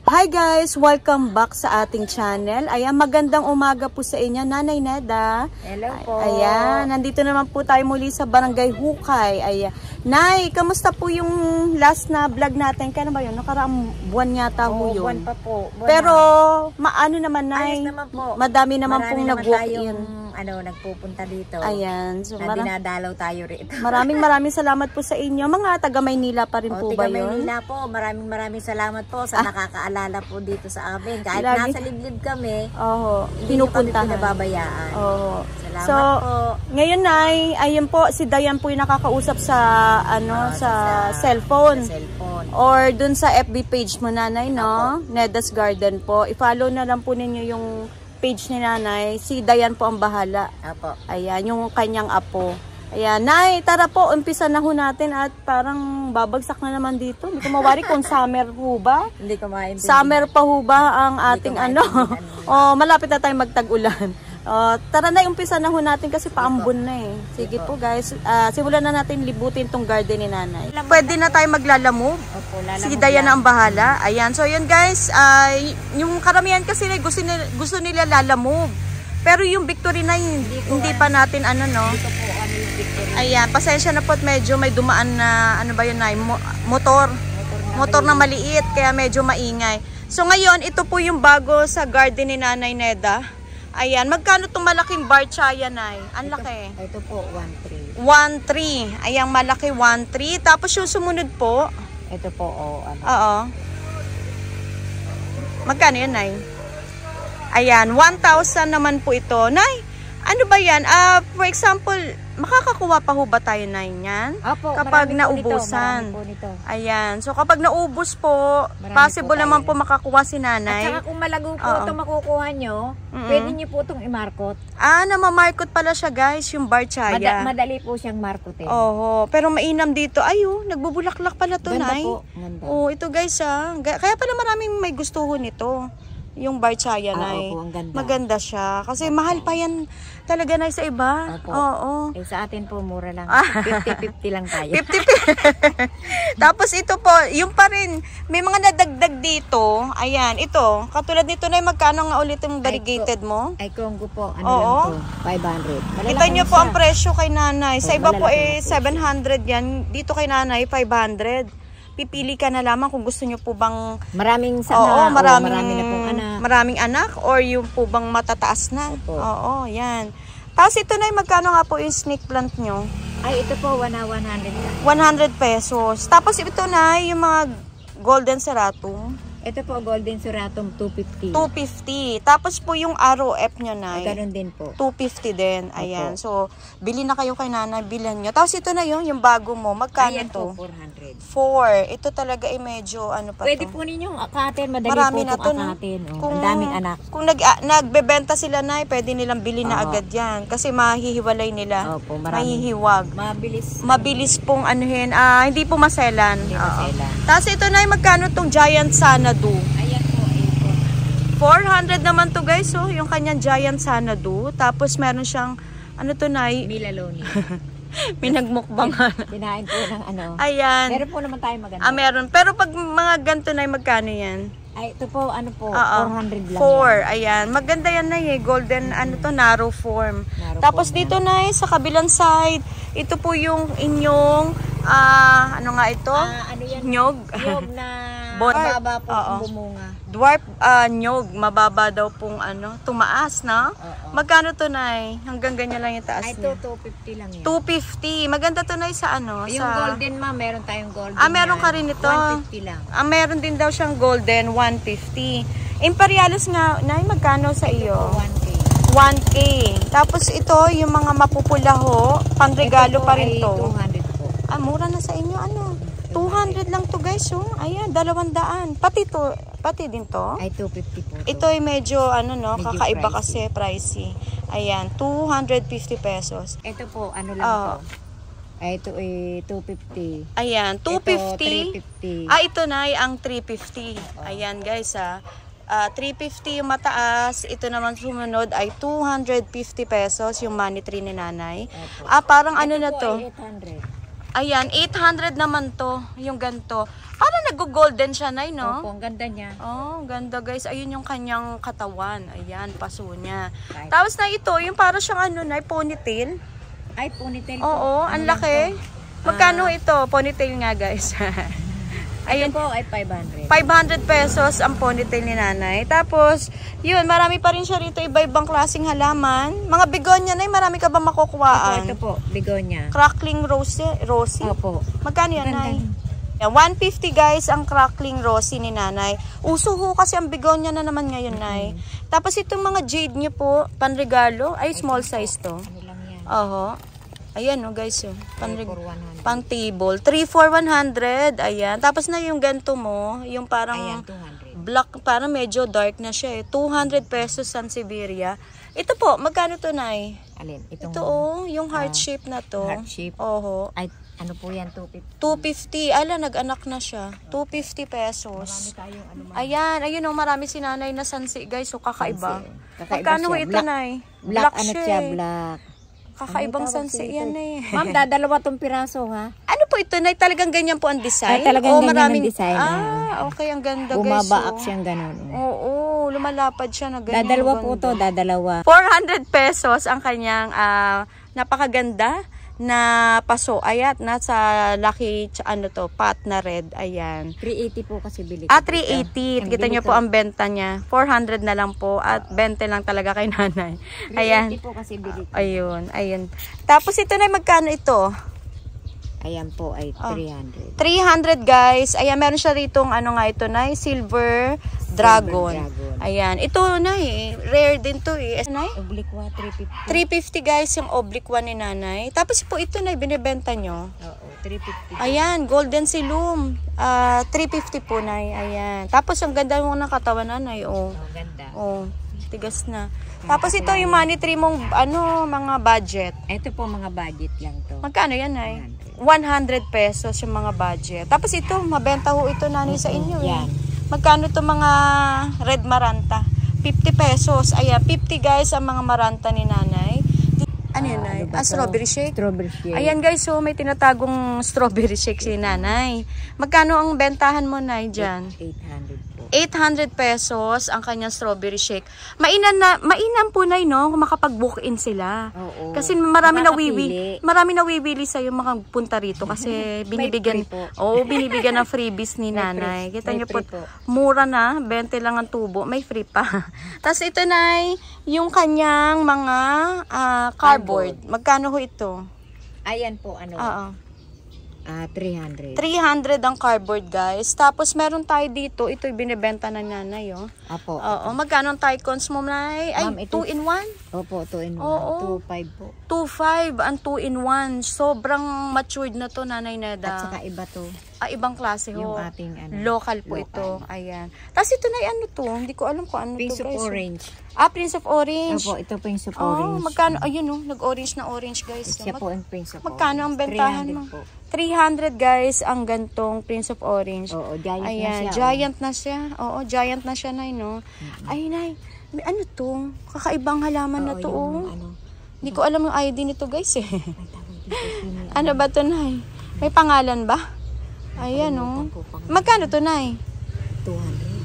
Hi guys! Welcome back sa ating channel. Ayan, magandang umaga po sa inyo, Nanay Neda. Hello po. Ayan, nandito naman po tayo muli sa Barangay Hukay. Ayan. Nay, kamusta po yung last na vlog natin? Kailan ba yun? Nakaraang buwan yata ho yun. Buwan pa po. Buwan pero, maano naman, Nay? ayos naman po. Madami naman pong nag-walk-in. Nagpupunta dito. Ayan. So, dinadalaw tayo rito. maraming salamat po sa inyo. Mga taga Maynila pa rin po ba yun? Maynila po. Maraming salamat po sa nakakaalala po dito sa amin. Kahit nasa liblib kami, hindi kami pinababayaan. Salamat so, po. Ngayon ayun po, si Dayan po yung nakakausap sa, sa cellphone. Or dun sa FB page mo, Nanay, no? Neda's Garden po. I-follow na lang po ninyo yung page ni Nanay. Si Dayan po ang bahala. Apo. Ayan, yung kanyang apo. Ayan, Nay, tara po, umpisa na ho natin at parang babagsak na naman dito. Hindi ko mawari kung summer ho ba? Hindi ko maintindihan. Summer pa ho ba ang ating malapit na tayong magtag-ulan. Tara na, umpisa na ho natin kasi paambon na eh. Sige po guys, simulan na natin libutin tong garden ni Nanay. Pwede na tayo maglalamove. Opo, si Dayan na ang bahala. Ayan, so yun guys, yung karamihan kasi gusto nila lalamove. Pero yung Victory na hindi pa natin Dito po yung Victory. Ayan, pasensya na po at medyo may dumaan na motor na maliit kaya medyo maingay. So ngayon, ito po yung bago sa garden ni Nanay Neda. Ayan, magkano itong malaking barchaya, Nay? Ang laki. Ito po, 1.3. 1.3. Ayan, malaki 1.3. Tapos yung sumunod po. Ito po, Oo. Magkano yan, Nay? Ayan, 1,000 naman po ito. Nay, ano ba yan? For example, makakakuha pa ho ba tayo, Nay, yan? Opo, kapag naubusan. po nito. Ayan, so kapag naubos po, possible po naman po makakuha si Nanay. At saka kung malago po ito makukuha nyo, pwede nyo po itong i-markot. Namamarkot pala siya guys, yung barchaya. Madali po siyang markotin. Pero mainam dito. Nagbubulaklak pala to, Nay. Ganda po, ganda. Ito guys kaya pala maraming may gustuhan nito. Yung barchaya, Nay. Opo, ang ganda. Maganda siya. Kasi mahal pa yan talaga, Nay, sa iba. Opo. Sa atin po, mura lang. 50-50 lang tayo. 50-50. Tapos ito po, yung pa rin, may mga nadagdag dito. Ayan, ito. Katulad nito, Nay, magkano nga ulit yung variegated mo? Ay, Congo po. Lang to? 500. Kita nyo po ang presyo kay Nanay. Sa iba po 700 yan. Dito kay Nanay, 500. Pipili ka na lamang kung gusto nyo po bang maraming sana, marami na pong anak. Maraming anak or yung po bang matataas na. Opo. Yan. Tapos ito, Nay, magkano nga po yung snake plant nyo? Ay, ito po 100 pesos. Tapos ito, Nay, yung mga golden seratum. Ito po, golden seratum, 250. 250. Tapos po yung ROF nyo, Nay. Ganun din po. 250 din. Ayan. So, bili na kayo kay Nanay. Bilan nyo. Tapos ito na yung bago mo. Magkano ayan to? Po, 400. 4. Ito talaga medyo pwede to. po ninyong akatin. Madali marami po na to, akatin. Ang daming anak. Kung nagbebenta sila, Nay, pwede nilang bili na agad yan. Kasi mahihiwalay nila. Opo, mahihiwag. Mabilis pong anuhin. Hindi po maselan. Hindi maselan. Tapos ito, Nay, magkano tong Giant Sanadu? Ayan po, 400 naman to guys. So, yung kanyang Giant Sanadu. Tapos meron siyang, Nay? Milaloni. Minagmukbangan. Kinain po ng Ayan. Meron po naman tayo maganda. Meron. Pero pag mga ganito, Nay, magkano yan? Ay, ito po, 400 lang. 4. Ayan. Maganda yan, Nay, golden, narrow form. Tapos dito, Nay, sa kabilang side, ito po yung inyong, ano nga ito? Yan? Nyog. Nyog na mababa po ang bumunga. Dwarf nyog, mababa daw pong tumaas, no? Magkano to, Nay? Hanggang ganyan lang yung taas niya. Ay, 250 lang yun. 250. Maganda to, Nay, sa Yung golden, meron tayong golden. Meron ka rin ito. 150 lang. Meron din daw siyang golden, 150. Imperialis nga, Nay, magkano sa iyo? 1K. 1K. Tapos ito, yung mga mapupula ho, pangregalo pa rin to. 200 po. Mura na sa inyo, 200 lang to guys, Ayan, 200. Pati din to? Ay, 250 po. Ito ay medyo, medyo kakaiba pricey. kasi pricey. Ayan, 250 pesos. Ito po, lang to. Ay, ito ay 250. Ayan, 250. Ito, 350. Ito na ay ang 350. Ayan guys, 350 yung mataas. Ito naman sumunod ay 250 pesos yung money tree ni Nanay. Parang ito na po to? Ay 800. Ayan, 800 naman to, yung ganito. Nag-golden siya, Nay, no? Opo, ang ganda niya. Oh, ganda guys. Ayun yung kanyang katawan. Ayan, paso niya. Right. Tapos na ito, yung para siyang Nay, ponytail. Ay, ponytail. Oo, ang laki. Magkano ito? Ponytail nga, guys. Ayun po ay 500. 500 pesos ang ponytail ni Nanay. Tapos, yun, marami pa rin siya rito. Iba-ibang klaseng halaman. Mga begonia, Nay, marami ka ba makukuhaan? Ito po, begonia. Crackling rosy. Opo. Magkano yan, Nay? 150 guys ang crackling rosy ni Nanay. Uso ho kasi ang begonia na naman ngayon, Nay. Tapos itong mga jade nyo po, panregalo, ay small size to. Ano lang yan? Oho. Ayan guys, pang table. 3 for 100. Ayan. Tapos na yung ganito mo, yung parang ayan, 200. Black, parang medyo dark na siya 200 pesos Sansevieria. Ito po, magkano to, Nay? Alin? Ito yung heart shape na to. Heart shape? Oho. Ay, ano po yan? 250? 250. Ala, nag-anak na siya. 250 pesos. Ayan, ayun marami si Nanay na sansi, guys. So, kakaiba. Magkano ito, Nay? Black siya, black. Kakaibang sansi yan, Nay. Ma'am, dadalawa tong piraso, ha? Ano po ito, Nay? Talagang ganyan po ang design? Ay, talagang ganyan ang design. Okay, ang ganda, guys. Bumabaak siyang ganun. Oo, lumalapad siya na ganyan. Dadalawa po to, dadalawa. 400 pesos ang kanyang napakaganda na paso. Ayat, nasa lucky, pot na red. Ayan. 380 po kasi bili. 380. Kita nyo po ang benta niya. 400 na lang po at 20 lang talaga kay Nanay. Ayan. 380 po kasi bili. Ayun. Tapos ito na, magkano ito? Ayan po ay 300. 300 guys. Ayan, meron siya ritong nga ito, Nay, silver dragon. Ayan. Ito, Nay, rare din to eh. Nay? Oblique 350. 350 guys yung oblique one ni Nanay. Tapos po ito, Nay, binibenta nyo. Oo, 350. Ayan, golden silum. 350 po, Nay. Ayan. Tapos ang ganda mo ng katawan, Nanay. Oh, ganda. Oh, tigas na. Tapos ito yung money tree mong mga budget. Ito po mga budget lang to. Magkano yan, Nay? 100 pesos yung mga budget. Tapos ito, mabenta ho ito, Nanay, sa inyo. Yan. Magkano ito mga red maranta? 50 pesos. Ayan, 50 guys ang mga maranta ni Nanay. Ano yan, Nay? Strawberry shake? Strawberry shake. Ayan guys, so may tinatagong strawberry shake si Nanay. Magkano ang bentahan mo, Nay, dyan? 800 po. 800 pesos ang kanyang strawberry shake. Mainam po, Nay, no? Kung makapag-book-in sila. Oo. Kasi marami nawibili sa'yo makapunta rito kasi binibigyan ng freebies ni Nanay. Kita niyo po, mura na, 20 lang ang tubo, may free pa. Tapos ito, Nay, yung kanyang mga cardboard. Magkano ho ito? Ayan po, 300. 300 ang cardboard, guys. Tapos meron tayo dito, ito binibenta na Nanay, oh. Apo. Oo, magkano ang Tycons mo, Nay? Ay, 2 in 1? Opo, 2 in 1. Oo. 2.5 po. 2.5 ang 2 in 1. Sobrang matured na to, Nanay Neda. At saka iba to. Ibang klase ho. Yung ating local po ito. Ayan. Tapos ito, Nay, ano to? Hindi ko alam kung ano Prince to, guys. Prince of Orange. Prince of Orange. Opo, ito Prince of Orange. Magkano? Ayun, nag-orange na orange, guys. Siya po ang Prince of Orange. Magkano ang bentahan mo? 300 guys ang gantong Prince of Orange. Oo, giant na siya. Giant na siya. Oo, giant na siya, Nay, no? Ay, Nay, ano to? Kakaibang halaman na to, Hindi ko alam yung ID nito, guys, eh. Ano ba to, Nay? May pangalan ba? Ayan, Magkano to, Nay?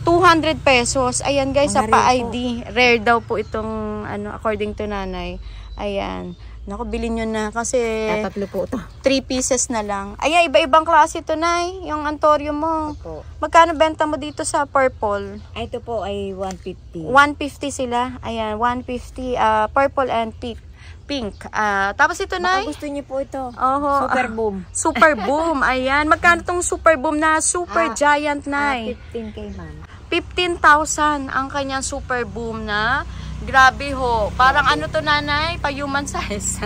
200 pesos. Ayan, guys, sa pa-ID. Rare daw po itong, according to Nanay. Ayan. Naku, bilhin nyo na kasi 3 po ito. 3 pieces na lang. Ayan, iba-ibang klase ito, Nay. Yung antorium mo. Opo. Magkano benta mo dito sa purple? Ito po ay 150. 150 sila. Ayan, 150. Purple and pink. Tapos ito, Nay. Baka gusto niyo po ito. Super boom. Super boom. Ayan. Magkano tong super boom na super giant, Nay? 15K, ma'am. 15,000 ang kanyang super boom na. Grabe ho. Parang ano to, Nanay? Pa-human size.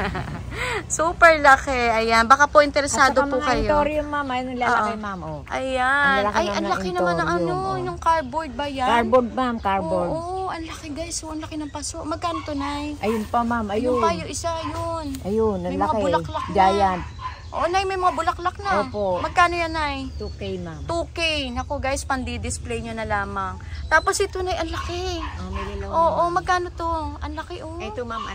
Super laki. Ayan. Baka po interesado po kayo. Antorium, ma'am. Ayun, lalaki, ma'am. Ayan. Ang laki naman ng yung cardboard ba yan? Cardboard, ma'am. Cardboard. Oo, ang laki, guys. So, ang laki ng paso. Magkano to, Nay? Ayun pa, ma'am. Ayun. Yung pa, yung isa, yun. Ayun, ang laki. May mga bulaklak na. Giant. Oo, Nay, may mga bulaklak na. Opo. Magkano yan, Nay? 2K, ma'am. 2K. Naku, guys, pandi-display nyo na lamang. Tapos ito, Nay, ang laki. May lilaw. Oo, magkano to? Ang laki, Ito, ma'am,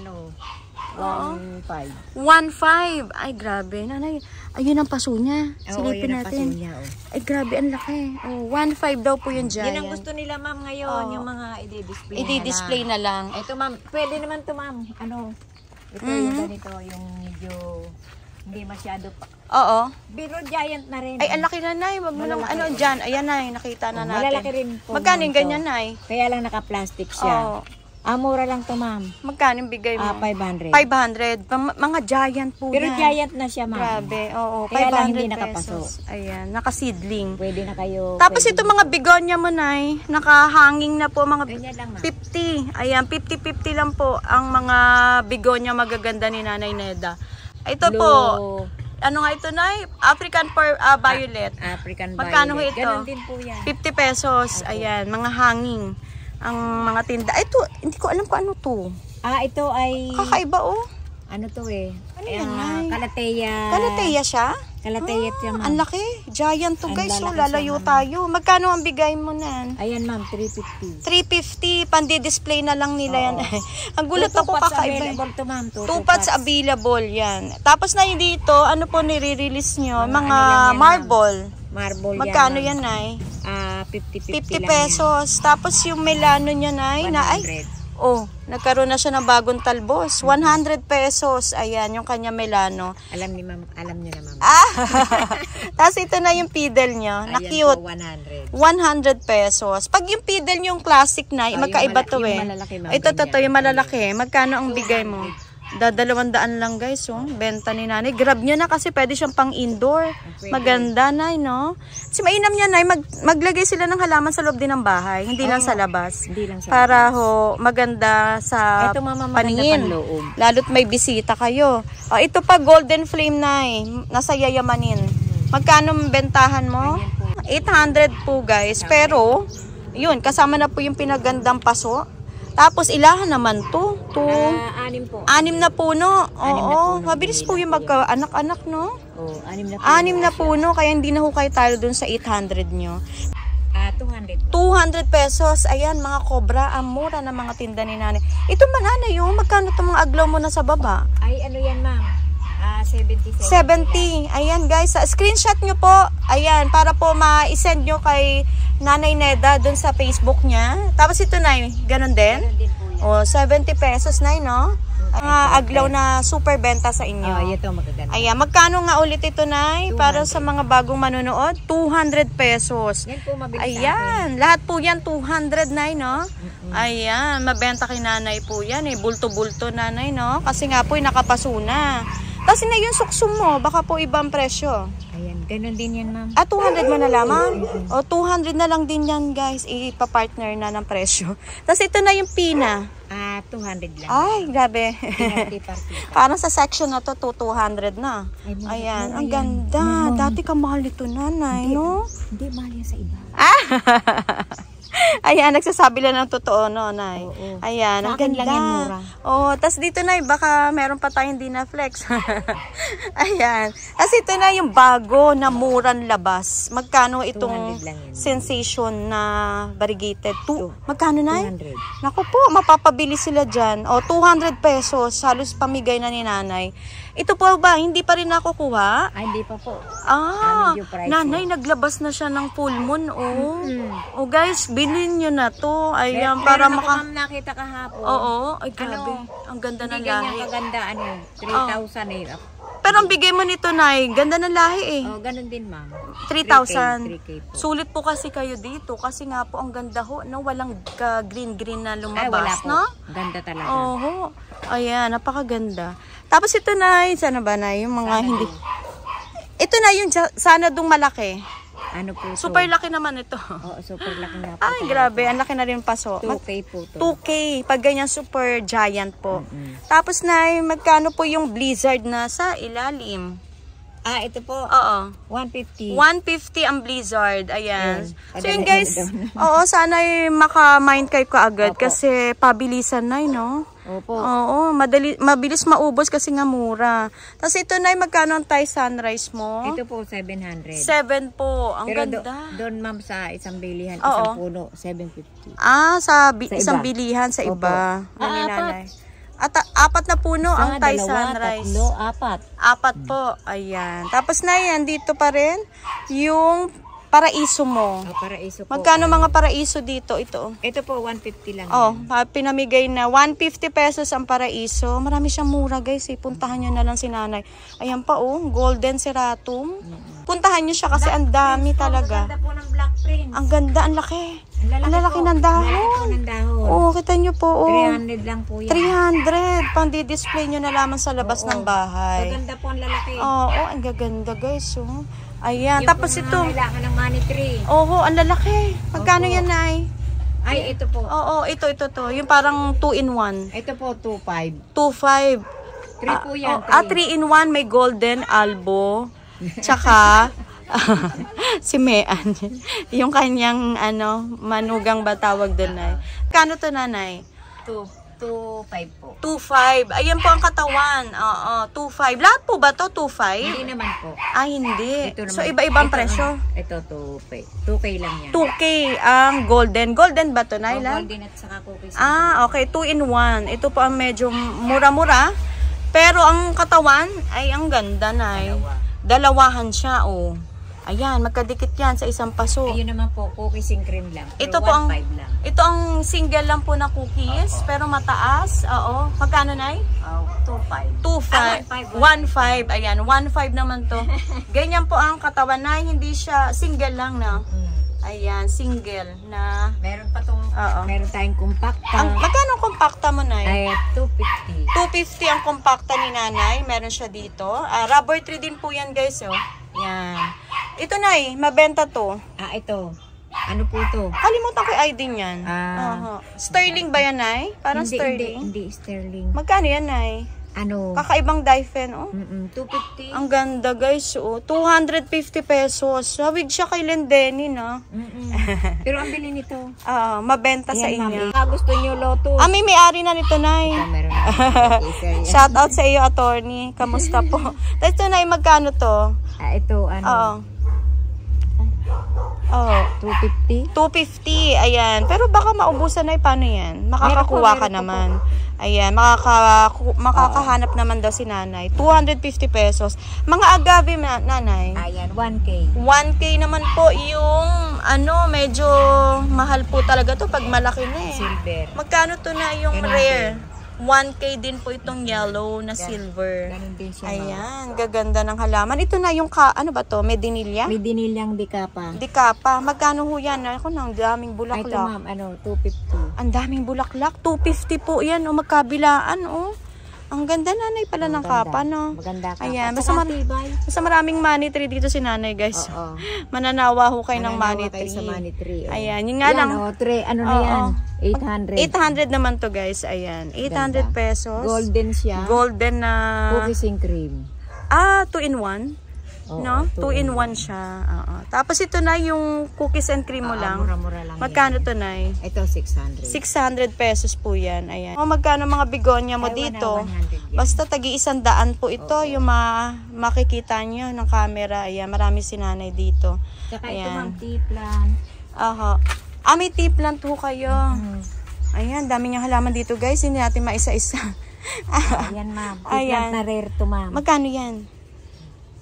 1.5. 1.5. Ay, grabe. Nanay, Ayun ang paso niya. Oo, Silipin yun ang natin. paso niya, Ay, grabe, ang laki. 1.5 daw po yung giant. Yan ang gusto nila, ma'am, ngayon. Yung mga i-display I-display na lang. Ito, ma'am. Pwede naman to, ma'am. Ano? Ito yung ganito, yung medyo hindi masyado pa. Oo. Pero giant na rin. Ay, ang laki na, Nay. Wag mo nang, ano, dyan. Ayan, Nay. Nakita na natin. Malalaki rin po. Magkano yung ganyan, Nay? Kaya lang naka-plastic siya. Mura lang to, ma'am. Magkano yung bigay mo? 500. 500. Mga giant po Pero yan. giant na siya, ma'am. Grabe. Oo, 500 Kaya lang hindi pesos. nakapaso. Ayan, nakaseedling. Pwede na kayo. Tapos ito mga begonia mo, Nay, nakahanging na po mga Ganyan lang, ma'am. 50. Ayan, 50-50 lang po ang mga begonia magaganda ni Nanay Neda. Ito Blue. po, ano nga ito, Nay? African violet. African Magkano violet. ito? Ganon din po yan. 50 pesos. Ayan, mga hanging. Ang mga tinda. Ito, hindi ko alam kung ano to. Ito ay... Kakaiba, oh. Ano to eh? Ano yan, Nay? Kalateya. Kalateya siya? Kalateya siya, ma'am. Ang laki. Giant to, Ang guys. So, lalaki lalayo siya, tayo. Magkano ang bigay mo nan? Ayan, ma'am, 350. 350. Pandi-display na lang nila yan. Ang gulat ako, kakaiba. Available to, ma'am. 2 pots available yan. Tapos na dito, ano po nire-release nyo? Mga ano lang yan, marble. Marble Magkano yan, yan, Nay? 50 50 pesos. Tapos yung melano niya, Nay, na ay, nagkaroon na siya ng bagong talbos. 100 pesos. Ayan, yung kanya melano. Alam niyo na, ma'am. Tapos ito na yung piddle nyo. Na cute. 100. 100 pesos. Pag yung piddle nyo yung classic na, magkaiba to eh. Malalaki, ma'am, Ito, ganyan. yung malalaki. Magkano ang bigay mo? 200 lang, guys, oh. Benta ni Nanay. Grab nyo na kasi pwede siyang pang indoor. Maganda, Nay, no? Kasi mainam niya, Nay, maglagay sila ng halaman sa loob din ng bahay. Hindi lang sa labas. Hindi lang sa para ho, maganda sa ito, mama, paningin. panloob. Lalo't may bisita kayo. Ito pa, golden flame, Nay. Nasa yayamanin. Magkano ang bentahan mo? 800 po, guys. Pero, yun, kasama na po yung pinagandang paso. Tapos ilahan naman to. 6 po. 6 na puno. Oo, puno. mabilis po yung magka-anak-anak, no? 6 na puno. 6 na puno, kaya hindi na ho kayo talo dun sa 800 nyo. 200. 200 pesos. Ayan, mga cobra. Ang mura ng mga tinda ni Nanay. Ito man, Nanay, yung magkano itong mga aglaw mo na sa baba? Ay, ano yan, ma'am? 70. 70. Ayan, guys. Screenshot nyo po. Ayan, para po ma-send nyo kay Nanay Neda dun sa Facebook niya. Tapos ito, Nay, ganun din? Ganon din po yan. 70 pesos, Nay, no? Mga aglaw na super benta sa inyo. Ito magaganda. Ayan, magkano nga ulit ito, Nay? Para sa mga bagong manonood, 200 pesos. Yan po mabilis. Ayan, lahat po yan 200, Nay, no? Ayan, mabenta kay Nanay po yan eh. Bulto-bulto, Nanay, no? Kasi nga po, nakapaso na. Kasi na yung suksum mo, baka po ibang presyo. Ayan, ganun din yan, ma'am. 200 mo na lamang? O, 200 na lang din yan, guys. Ipa-partner na ng presyo. Tapos ito na yung pina. 200 lang. Ay, grabe. Party. Parang sa section na to, 200 na. Ayan, ang ganda. Dati ka mahal ito, Nanay, no? Hindi, mahal yan sa iba. Ayan, nagsasabi lang ng totoo, no, Nay? Ayan, ang ganda. Lang yan, mura. Tas dito, Nay, baka meron pa tayong hindi na flex. Ayan. Tapos ito na yung bago na murang labas. Magkano itong sensation na variegated? Magkano, Nay? 200. Naku po, mapapabili sila dyan. 200 pesos. Halos pamigay na ni Nanay. Ito po ba, hindi pa rin nakukuha? Ay, hindi pa po. Medyo pricey. Nanay, naglabas na siya ng full moon, guys, bilhin nyo na to. Ayan, para maka... Meron nakita kahapon. Oo, ay grabe. Ang ganda ng lahi. Hindi ganyan kaganda, 3,000 eh. Pero ang bigay mo nito, Nay, ganda ng lahi eh. Ganun din, ma'am. 3,000. 3K po. Sulit po kasi kayo dito. Kasi nga po, ang ganda ho, no? Walang green-green na lumabas, wala po. no? Ganda talaga. Oo. Ayan, napakaganda. Tapos ito, Nay, sana ba, Nay? Yung mga hindi... Ito na yung sana dung malaki. Ano po ito? Super laki naman ito. Super laki nga po. Ay, grabe. Ang laki na rin paso. 2K po to. 2K. Pag ganyan, super giant po. Tapos, Nay, magkano po yung blizzard na sa ilalim? Ito po. Oo. 150. 150 ang blizzard. Ayan. So, yun, guys. Sana maka-mind kayo kaagad. Kasi pabilisan na, no? Opo. Oo, mabilis maubos kasi nga mura. Tapos ito, Nay, magkano ang Thai sunrise mo? Ito po, 700. 7 po. Ang Pero ganda. doon, ma'am, sa isang bilihan, isang puno, 750. Sa Sa isang iba. bilihan sa iba. Nanay. At 4 na puno ang Thai dalawa, Sunrise. 3, 4. 4 po. Ayan. Tapos na yan, dito pa rin yung paraiso mo. Paraiso po. Magkano mga paraiso dito? Ito. Ito po, 150 lang. Pinamigay na 150 pesos ang paraiso. Marami siyang mura guys. Puntahan nyo na lang si nanay. Ayan pa Golden Ceratum. Puntahan nyo siya kasi ang dami talaga. Ang ganda po ng Black Prince. Ang ganda, ang laki. Ang lalaki ng dahon. Kita nyo po. 300 lang po yan. 300. Pang di-display nyo na lamang sa labas ng bahay. Maganda po ang lalaki. Ang gaganda guys. Ayan, tapos ito. Kailangan ng money tree. Ang lalaki. Magkano yan, Nay? Ay, ito po. Ito to. Yung parang 2-in-1. Ito po, 2.5. 2.5. 3 po yan. 3-in-1 may golden albo. Tsaka si Mean. Yung kanyang manugang ba tawag doon, Nay? Kano to, Nanay? 2.5 po. 2.5. Ayan po ang katawan. 2.5. Lahat po ba to 2.5? Hindi naman po. Hindi. So, Ito iba-ibang presyo? Ito, 2K. 2K lang yan. 2K ang golden. Golden ba to, Naila? Golden at saka cookies. Okay. 2-in-1. Ito po ang medyo mura-mura. Pero ang katawan ay ang ganda, Nay. Dalawahan siya, Ayan, magkadikit yan sa isang paso. Ayun naman po, cookies and cream lang. Ito po ang, ito ang single lang po na cookies, pero mataas. Magkano, Nay? 2.5. 1.5. Ayan, 1.5 naman to. Ganyan po ang katawan, Nay. Hindi siya single lang na. Ayan, single na. Meron pa tong, meron tayong compacta. Magkano ang compacta mo, Nay? Ay, 250. 250 ang compacta ni Nanay. Meron siya dito. Rubber tree din po yan, guys. Yan. Ito, Nay, mabenta to. Ito. Ano po to? Kalimutan ko yung ID niyan. Sterling ba yan, Nay? Parang sterling? Hindi sterling. Magkano yan, Nay? Kakaibang Dyfen, 250. Ang ganda, guys, 250 pesos. Sawig siya kay Lendeni, na. Pero ang bili nito. Mabenta sa inyo. Gusto niyo Lotus? May-ari na nito, Nay. Meron. Shout out sa iyo, attorney. Kamusta po? Tapos ito, Nay, magkano to? Ito, 250. 250, ayan. Pero baka maubusan, Nay, paano yan? Makakakuha ka naman. Ayan, makakahanap naman daw si Nanay. 250 pesos. Mga agave, Nanay. Ayan, 1K. 1K naman po yung, medyo mahal po talaga to pag malaki na Silver. Magkano to na yung rare? 1K din po itong yellow na silver. Ganun din siya. Ayan, gaganda ng halaman. Ito na yung, ano ba to? Medinilla? Medinilyang dikapa. Dikapa. Magkano ho yan? Ako na, ang daming bulaklak. Ito, ma'am, 250. Ang daming bulaklak. 250 po yan, magkabilaan, Ang ganda, Nanay, pala ng kapa, no? Maganda kapa. Ayan, basta maraming money tree dito si Nanay, guys. Mananawa ho kayo ng money tree. Sa money tree. Ayan, yun nga lang. Na yan? 800. 800 naman to, guys. Ayan, 800 pesos. Golden siya. Golden na... Cookies and cream. 2-in-1. No? 2-in-1 siya. Tapos ito na yung cookies and cream mo lang. Mura-mura lang. Magkano to, Nay? Ito, 600. 600 pesos po yan. Ayan. Magkano mga bigonya mo dito? Basta tagi-100 po ito. Yung makikita nyo ng camera. Ayan, marami si Nanay dito. Saka ito, ma'am, tea plant. May tea plant po kayo. Ayan, dami niyang halaman dito, guys. Hindi natin maisa-isa. Ayan, ma'am. Tea plant na rare to, ma'am. Magkano yan?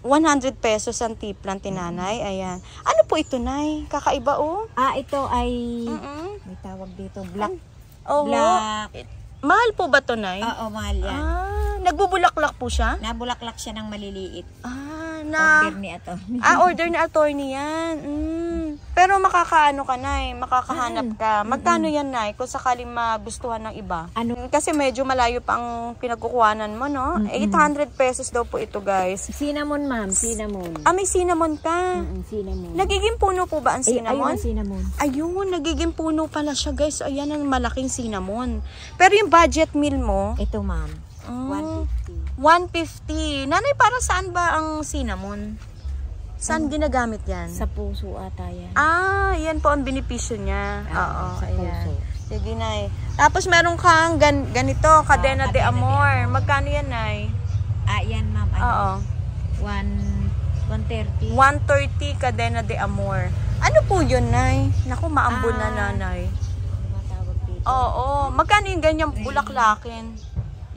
100 pesos ang tea plant ni Nanay. Ayan. Ano po ito, Nay? Kakaiba, ito ay... May tawag dito. Black. Mahal po ba ito, Nay? Oo, mahal yan. Nagbubulaklak po siya? Nabulaklak siya ng maliliit. Order ni attorney. Order ni attorney yan. Pero makakaano ka, Nay? Makakahanap ka. Magkano yan, Nay? Kung sakaling magustuhan ng iba. Kasi medyo malayo pa ang pinagkukuhanan mo, no? 800 pesos daw po ito, guys. Cinnamon, ma'am. Cinnamon. May cinnamon ka. Cinnamon. Nagiging puno po ba ang cinnamon? Ayun, cinnamon. Ayun, nagiging puno pala siya, guys. Ayan ang malaking cinnamon. Pero yung budget meal mo? Ito, ma'am. 150. Nanay, para saan ba ang cinnamon? Saan ginagamit yan? Sa puso ata yan. Yan po ang benepisyo niya. Sa puso. Sige, Nay. Tapos meron kang ganito, Cadena de Amor. Magkano yan, Nay? Yan, ma'am. 130. 130 Cadena de Amor. Ano po yun, Nay? Naku, maambon na, Nanay. Matawag dito. Magkano yung ganyang bulaklakin?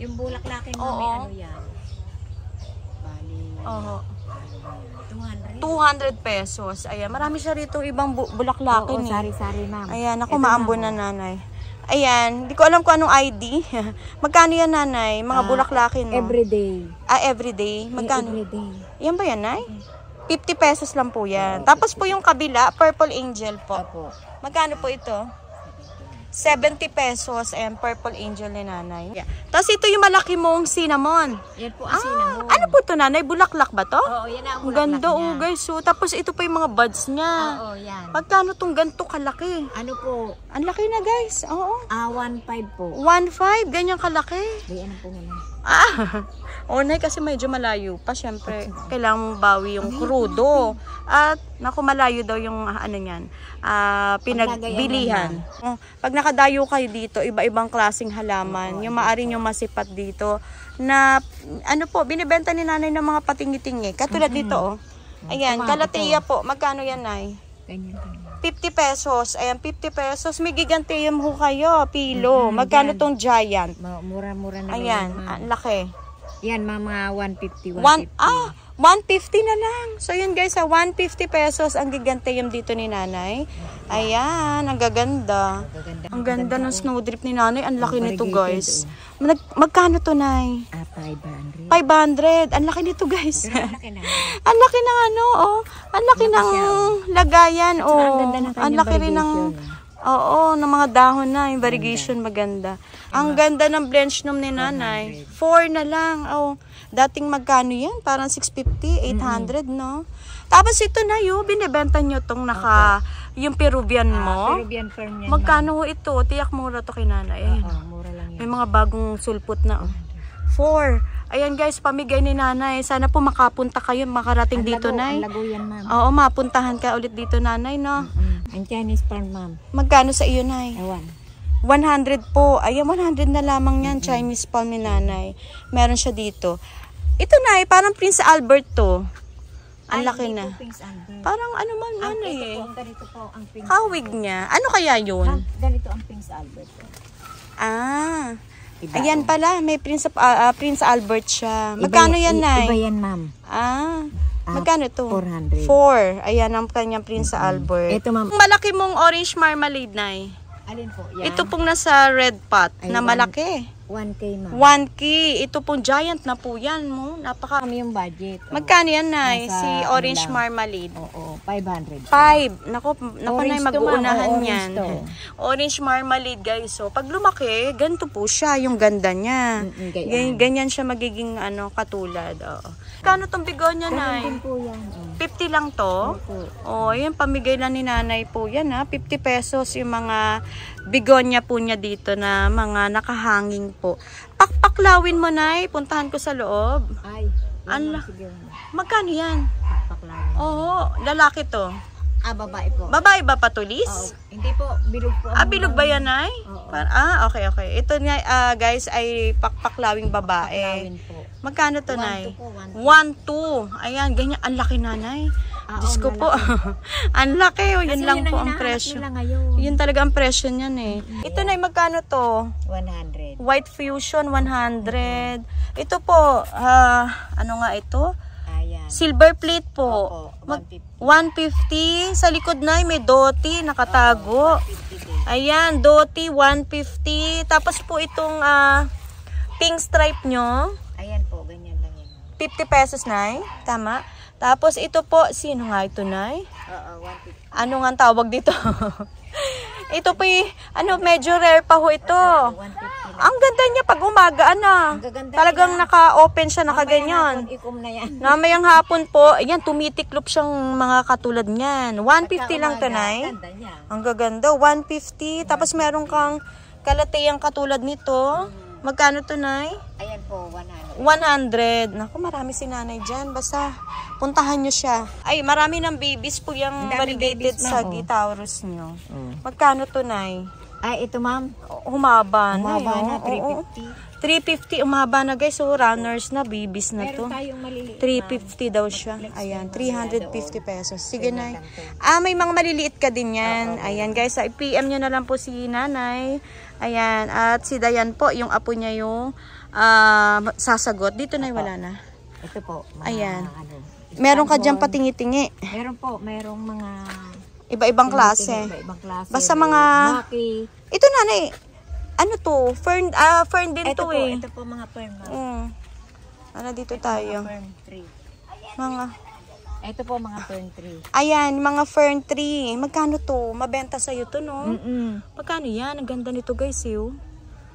Yung bulaklakin mo, may ano yan. Bali. Oo. 200. 200 pesos. Ayan, marami siya rito ibang bulaklakin. Oo, sari-sari, ma'am. Ayan, ako maambon na nanay. Ayan, hindi ko alam kung anong ID. Magkano yan, nanay? Mga bulaklakin mo? Everyday. Everyday? Magkano? Everyday. Yan ba yan, nay? 50 pesos lang po yan. Tapos po yung kabila, Purple Angel po. Opo. Magkano po ito? 70 pesos and Purple Angel ni nanay. Yeah. Tapos ito yung malaki mong cinnamon. Yan po ang cinnamon. Ano po to, nanay? Bulaklak ba to? Oo, yan ang Ang bulaklak ganda niya. guys. So, tapos ito pa yung mga buds niya. Oo, yan. Magkano tong ganito kalaki? Ano po? Ang laki na guys. Oo. 1.5 po. 1.5. Ganyan kalaki. Di, ano po nga. Nay, kasi medyo malayo pa. Siyempre, kailangan mong bawi yung krudo. At, naku, malayo daw yung, ano yan, pinagbilihan. Pag nakadayo kayo dito, iba-ibang klaseng halaman. Yung maaari nyo masipat dito. Na, ano po, binibenta ni nanay ng mga patingi-tingi. Katulad dito, oh. Ayan, kalateya po. Magkano yan, nay? Ganyan. 50 pesos. Ayan, 50 pesos. May giganteum ho kayo, pilo. Magkano tong giant? Mura-mura na. Ayan, ang laki. Yan, mga 150, 150 na lang. So, yun guys, 150 pesos ang giganteum dito ni nanay. Ayan, ang gaganda. Ang ganda ng snowdrip ni nanay. Ang laki nito, guys. Magkano to, nay? 500. 500. Ang laki nito, guys. Ang laki ng ano, oh. Ang laki ng lagayan, oh. Ang laki rin ng... Oo, ng mga dahon na, yung variegation maganda. Ang ganda ng blenchnom ni nanay. 4 na lang. Oh, dating magkano yan? Parang 650, 800, no? Tapos ito na yun, binibenta nyo tong yung Peruvian mo. Peruvian firm yan. Magkano ho ito? Tiyak mura to kay nanay. Mura lang yan. May mga bagong sulpot na. 4. Ayan guys, pamigay ni nanay. Sana po makapunta kayo, makarating dito, nay. Ang lago yan, ma'am. Oo, mapuntahan ka ulit dito, nanay, no? Ang Chinese farm, ma'am. Magkano sa iyo, nay? 100 po. Ayan, 100 na lamang yan. Chinese palm ni nanay. Meron siya dito. Ito, nay, parang Prince Albert to. Ang laki na. Parang ano man, ano eh. Ganito po ang Prince Kawig niya. Ano kaya yun? Ganito ang Prince Albert. Ayan pala, may Prince Albert siya. Magkano yan, nay? Iba yan, ma'am. Magkano to? 400. 4. Ayan ang kanyang Prince Albert. Ito, ma'am. Malaki mong orange marmalade, nay. Alin po? Yan. Ito pong nasa red pot na malaki. 1K, ma'am. 1K. Ito pong giant na po yan mo. Napaka... Kami yung budget. Magkano yan, nay? Nasa Si orange marmalade. Oo, 500. 5. Naku, nay, Orange mag-uunahan to, ma'am. yan. Orange Orange marmalade, guys. So, pag lumaki, ganito po siya, yung ganda niya. Ganyan siya magiging katulad. Oo. Kano tong bigonya, nay? Po yan. 50 lang to? Oh, yan, pamigay lang ni nanay po yan, ha? 50 pesos yung mga bigonya po niya dito na mga nakahanging po. Pakpaklawin mo, nay. Puntahan ko sa loob. Ay, magkano yan? pakpaklawin. Oo, lalaki to. Babae po. Babae ba patulis? Hindi po, bilog po. Bilog ba yan, nay? Okay. Ito nga, guys, ay pakpaklawing babae. Pakpaklawin po. Magkano to, nay? 1.2 po. 1.2. Ayan, ganyan. Ang laki, nanay. Diyos ko po. Ang laki. Yun lang po ang presyo. Yun talaga ang presyo niyan eh. Ito, nay, magkano to? 100. White Fusion, 100. Ito po, ano nga ito? Ayan. Silver plate po. 150. Sa likod, nay, may doti, nakatago. Ayan, doti, 150. Tapos po itong pink stripe nyo. Ayan po, ganyan lang yan. 50 pesos, nay. Tama. Tapos ito po, sino nga ito, nay? 150. Ano nga ang tawag dito? Ito po medyo rare pa ho ito. 150. Ang ganda niya pag umaga, talagang naka-open siya, nakaganyan. Namayang hapon po, ayan, tumitiklop siyang mga katulad niyan. 150 lang to, nay. Ang gaganda, 150. Tapos meron kang kalateyang katulad nito. Magkano to, nay? Ayan po, 100. 100. Naku, marami si nanay dyan. Basta, puntahan nyo siya. Ay, marami ng babies po yung variegated sa Taurus nyo. Magkano to, nay? Ay, ito, ma'am. Humaba na. Humaba na, 350. 350, umaba na guys. So, runners na, babies na to. Meron tayong maliliit. 350 daw siya. Ayan, 350 pesos. Sige, Nay. May mga maliliit ka din yan. Ayan, guys. I-PM nyo na lang po si Nanay. Ayan, at si Dayan po, yung apo niya yung sasagot. Dito, Nay, wala na. Ito po. Ayan. Meron ka dyan patingi-tingi. Meron po. Merong mga... Iba-ibang klase. Iba-ibang klase. Basta mga... Maki. Ito, Nanay. Ano to? Fern din ito to po, eh. Ito po mga fern. Ano dito tayo? Mga fern tree. Ito po mga fern tree. Ayan, mga fern tree. Magkano to? Mabenta sa'yo to, no? Magkano yan? Ang ganda nito, guys, yun.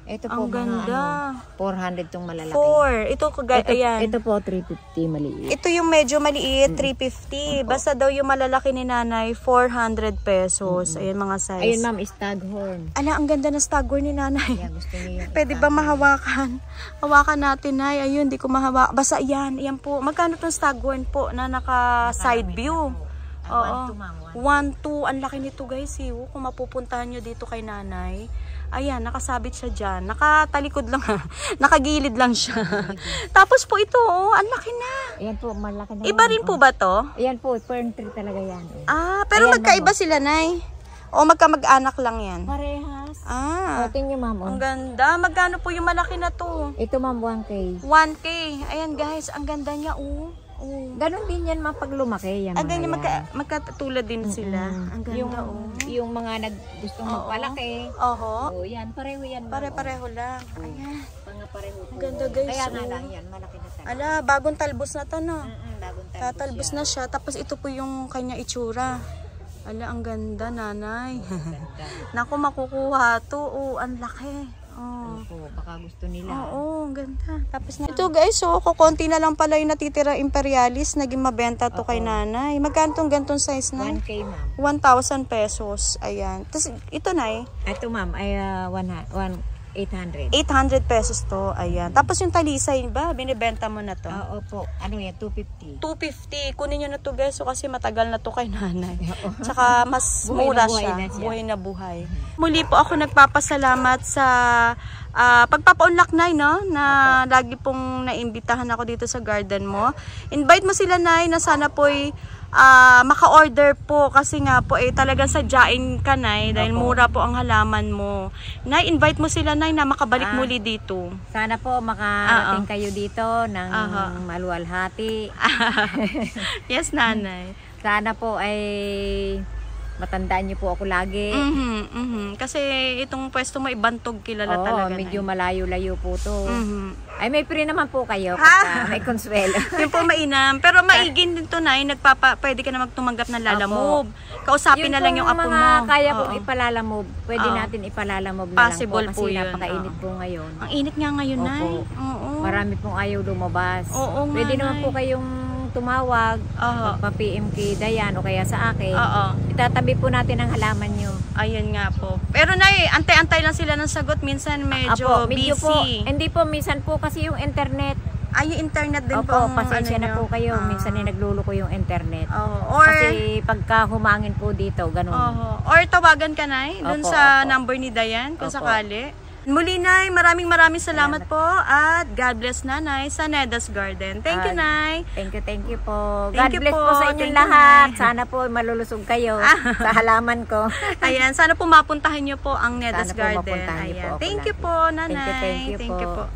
Ito po ang ganda. 400 tong malalaki. 4. Ito, ayan. Ito po 350 maliit. Ito yung medyo maliit, 350. Basta daw yung malalaki ni Nanay, 400 pesos. Ayan mga size. Ayun, ma'am, staghorn. Ala, ang ganda ng staghorn ni Nanay. Yeah, gusto niyo. Pwede ba mahawakan? Hawakan natin, Nay. Ayun, di ko mahawak. Basta yan po. Magkano tong staghorn po na naka side view? Oo. 1-2. Ang laki nito, guys. Kung mapupuntahan nyo dito kay Nanay. Ayan, nakasabit siya dyan. Nakatalikod lang. Nakagilid lang siya. Tapos po ito, ang laki na. Ayan po, malaki na. Iba rin po ba to? Ayan po, fern tree talaga yan. Pero ayan, magkaiba sila, Nay? O magkamag-anak lang yan? Parehas. Tingnan, ma'am. Ang ganda. Magkano po yung malaki na to? Ito, ma'am, 1K. 1K. Ayan, guys. Ang ganda niya, Ganon din yan, ma'am, pag lumaki. Yan, ganyan, magkatulad din sila. Ang ganda, Yung mga gustong magpalaki. Yan, pareho yan. Pare-pareho lang. Ayan. Pareho. Ang ganda, guys. Kaya nga lang yan, malaki na talaga. Ala, bagong talbos na to, no? Bagong tatalbos na siya. Tapos ito po yung kanya itsura. Ala, ang ganda, Nanay. Naku, makukuha to. Ang laki. Baka gusto nila. Ang ganda. Tapos na. Ito, guys, kukunti na lang pala yung natitira Imperialis. Naging mabenta to kay Nanay. Magkano tong gantong size, Nay? 1K, ma'am. 1,000 pesos. Ayan. Tapos ito, Nay? Ito, ma'am, ay 800. 800 pesos to. Ayan. Tapos yung talisay ba? Binibenta mo na to? Opo. Ano yan? 250. 250. Kunin nyo na to, guys. Kasi matagal na to kay Nanay. Tsaka mas mura siya. Buhay na buhay. Muli po ako nagpapasalamat sa pagpapaunlak, Nay, no? Na lagi pong naimbitahan ako dito sa garden mo. Invite mo sila, Nay, na sana po'y maka-order po kasi nga po talagang sadyain ka, Nay, dahil mura po ang halaman mo. Nay, invite mo sila, Nay, na makabalik muli dito. Sana po makarating kayo dito ng maluwalhati. Yes, Nanay. Sana po ay matandaan niyo po ako lagi. Kasi itong pwesto mo ibantog kilala talaga. Medyo malayo-layo po to. Ay, may free naman po kayo. May consuelo. Yung po mainam. Pero maigin din to, Nay. Pwede ka na magtumanggap ng lalamob. Kausapin na lang yung apo mo. Kaya kong ipalalamob. Pwede natin ipalalamob na lang po. Possible po kasi yun. napakainit po ngayon. Ang init nga ngayon, Nay. Marami pong ayaw lumabas. Pwede naman po kayong tumawag, magpa-PM kay Dayan o kaya sa akin. Itatabi po natin ang halaman nyo. Ayun nga po. Pero Nay, antay-antay lang sila ng sagot. Minsan medyo busy. Po, hindi po, minsan po kasi yung internet. Yung internet din po. Pasensya na po kayo. Minsan nagluluko yung internet. Or, kasi pagka humangin po dito, ganun. Or tawagan ka, Nay, dun sa number ni Dayan, kung sakali. Muli, Nay, maraming salamat po at God bless, Nanay, sa Neda's Garden. Thank you, Nay. Thank you po. God bless po sa inyong lahat. Sana po malulusog kayo sa halaman ko. Ayan, sana po mapuntahan nyo po ang Neda's Garden. Ayan. Thank you po, Nanay. Thank you po.